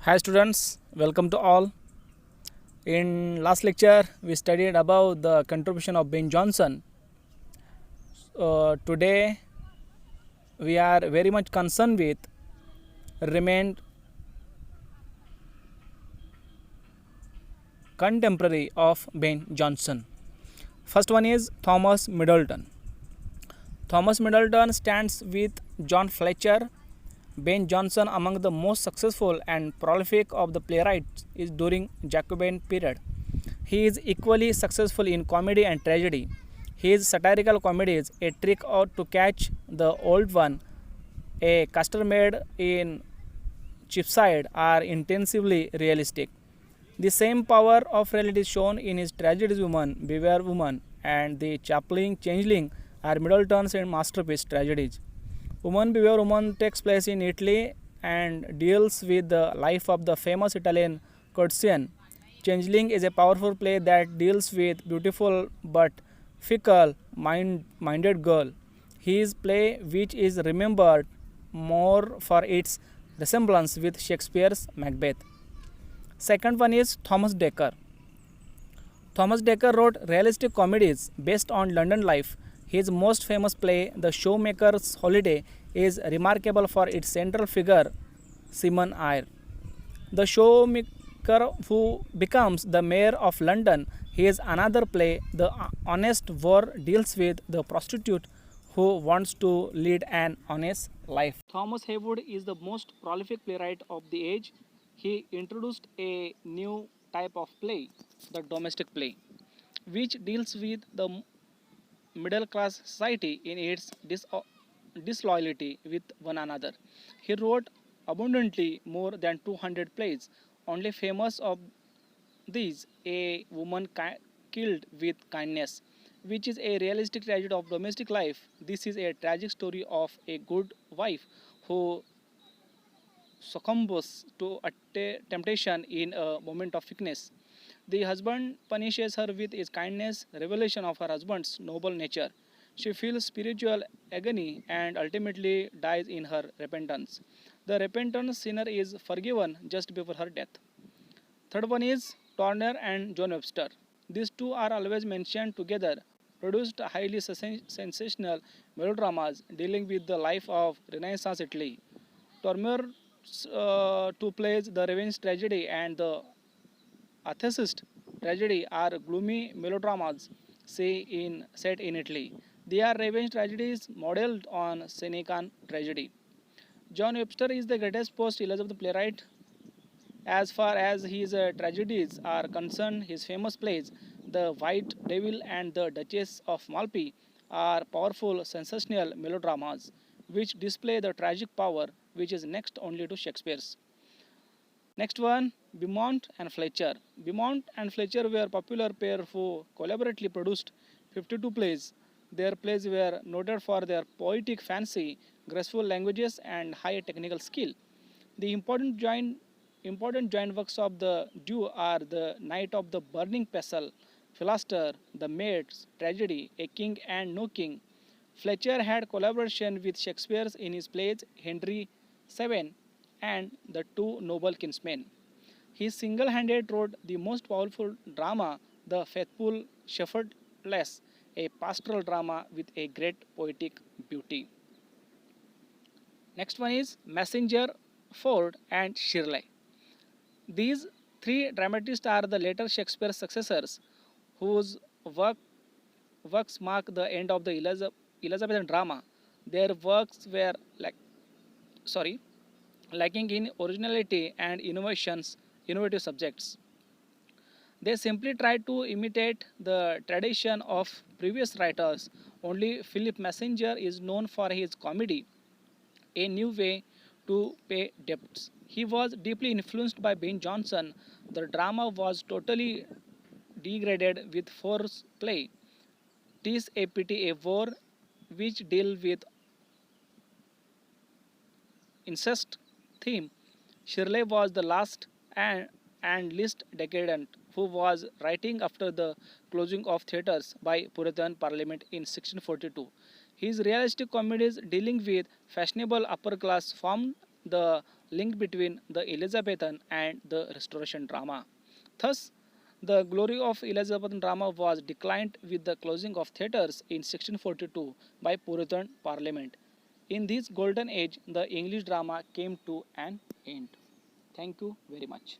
Hi students, welcome to all. In last lecture, we studied about the contribution of Ben Jonson. Today, we are very much concerned with remained contemporary of Ben Jonson. First one is Thomas Middleton. Thomas Middleton stands with John Fletcher. Ben Jonson among the most successful and prolific of the playwrights is during Jacobean period. He is equally successful in comedy and tragedy. His satirical comedies, A Trick Out to Catch the Old One, A Custom-Made in Cheapside, are intensively realistic. The same power of reality is shown in his tragedies Woman, Beware Woman, and The Chaplain Changeling are Middleton's masterpiece tragedies. Woman Beware Woman takes place in Italy and deals with the life of the famous Italian courtesan. Changeling is a powerful play that deals with beautiful but fickle minded girl. His play, which is remembered more for its resemblance with Shakespeare's Macbeth. Second one is Thomas Dekker. Thomas Dekker wrote realistic comedies based on London life. His most famous play, The Showmaker's Holiday, is remarkable for its central figure, Simon Eyre. The showmaker who becomes the mayor of London. His another play, The Honest War, deals with the prostitute who wants to lead an honest life. Thomas Heywood is the most prolific playwright of the age. He introduced a new type of play, the domestic play, which deals with the middle class society in its disloyalty with one another. He wrote abundantly more than 200 plays. Only famous of these, A Woman Killed with Kindness, which is a realistic tragedy of domestic life. This is a tragic story of a good wife who succumbs to a temptation in a moment of weakness. The husband punishes her with his kindness, revelation of her husband's noble nature. She feels spiritual agony and ultimately dies in her repentance. The repentant sinner is forgiven just before her death. Third one is Turner and John Webster. These two are always mentioned together, produced highly sensational melodramas dealing with the life of Renaissance Italy. Turner's two plays, The Revenge Tragedy and The Atheist Tragedy, are gloomy melodramas set in Italy. They are revenge tragedies modeled on Senecan tragedy. John Webster is the greatest post-Elizabeth playwright. As far as his tragedies are concerned, his famous plays, The White Devil and The Duchess of Malfi, are powerful, sensational melodramas which display the tragic power which is next only to Shakespeare's. Next one, Beaumont and Fletcher. Beaumont and Fletcher were a popular pair who collaboratively produced 52 plays. Their plays were noted for their poetic fancy, graceful languages, and high technical skill. The important joint works of the duo are The Night of the Burning Pestle, Philoster, The Maids, Tragedy, A King and No King. Fletcher had collaboration with Shakespeare in his plays Henry VII and The Two Noble Kinsmen. He single-handed wrote the most powerful drama, The Faithful Shepherdess, a pastoral drama with a great poetic beauty. Next one is Messenger, Ford, and Shirley. These three dramatists are the later Shakespeare successors, whose work, works mark the end of the Elizabethan drama. Their works were sorry, lacking in originality and innovative subjects. They simply tried to imitate the tradition of previous writers. Only Philip Messenger is known for his comedy, A New Way to Pay Debts. He was deeply influenced by Ben Jonson. The drama was totally degraded with force play. Tis a Pity, a War, which deal with incest theme. Shirley was the last and least decadent who was writing after the closing of theatres by Puritan Parliament in 1642. His realistic comedies dealing with fashionable upper class formed the link between the Elizabethan and the Restoration drama. Thus, the glory of Elizabethan drama was declined with the closing of theatres in 1642 by Puritan Parliament. In this golden age, the English drama came to an end. Thank you very much.